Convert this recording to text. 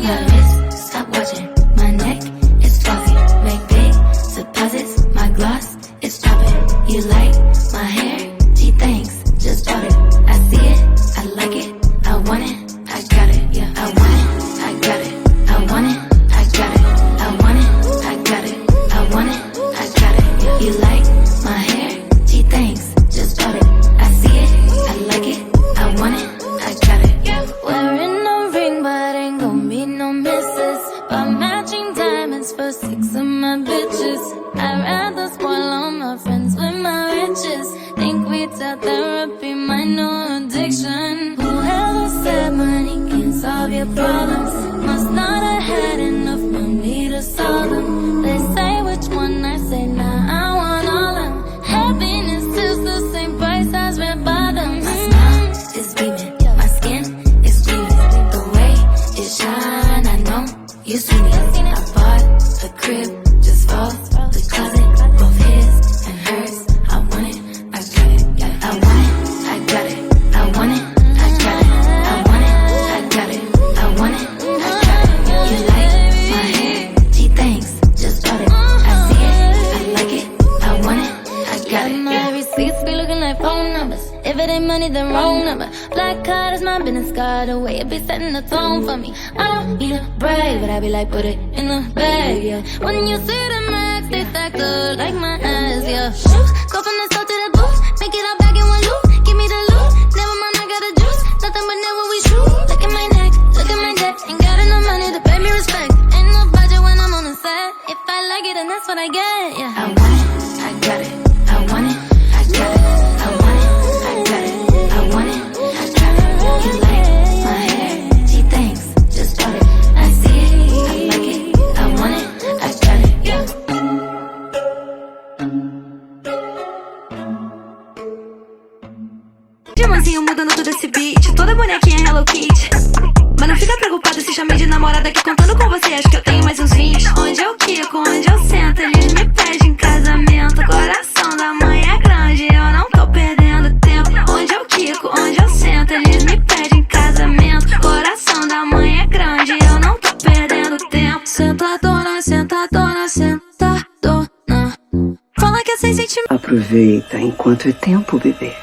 My wrist, stop watching. My neck is flossy. Make big deposits. My gloss is popping. You like my hair? Gee, thanks. Just bought it. I see it. I like it. I want it. I got it. Yeah, I want it. I got it. I want it. I got it. I want it. I got it. I want it. I got it. Yeah. You like my hair? Gee, thanks. Just bought it. I see it. I like it. I want it. I got it. Yeah. Wearing no ring, but ain't gon' be no misses. Buy matching diamonds for 6 of my bitches. I'd rather spoil all my friends with my riches. Think without therapy, my no addiction. Whoever said money can solve your problems must not have had enough money to solve them. They say which one, I say nah, I want all them. Happiness is the same price as red bottoms. My smile is beaming. My skin is gleaming. The way it shine, I know you seen it. I bought a crib just for the closet, both his and hers. I want it, I got it. Yeah, I want it, I got it. I want it, I got it. I want it, I got it. I want it, I got it. You like my hair? Gee, thanks. Just bought it. I see it, I like it. I want it, I got it. My receipts be looking like phone numbers. If it ain't money, then wrong number. Black card is my business card. The way it be setting the tone for me. I don't need a brag, but I be like, put it in the bag, yeah. When you see the max, they stack up like my ass, yeah. Shoot, go from the start to the booth. Make it all back in one loop. Give me the loot. Never mind, I got a juice. Nothing but never we shoot. Look at my neck, look at my debt. Ain't got enough money to pay me respect. Ain't no budget when I'm on the set. If I like it, then that's what I get, yeah. I want it, I got it. I want it, I got it. I want it, I got it. I want it, I got it. You like my hair? Gee, thanks. Just bought it. I see it, I like it. I want it, I got it. Yeah. Diamantzinho mudando todo esse beat. Toda bonequinha Hello Kitty. Mas não fica preocupado se chamei de namorada, que contando com você acho que eu tenho mais uns 20. Onde eu quico, onde eu sento, eles me pedem casamento. Coração da mãe é grande, eu não tô perdendo tempo. Onde eu quico, onde eu sento, eles me pedem casamento. Coração da mãe é grande, eu não tô perdendo tempo. Sentadona, sentadona, sentadona. Fala que é sem sentimento. Aproveita enquanto é tempo, bebê.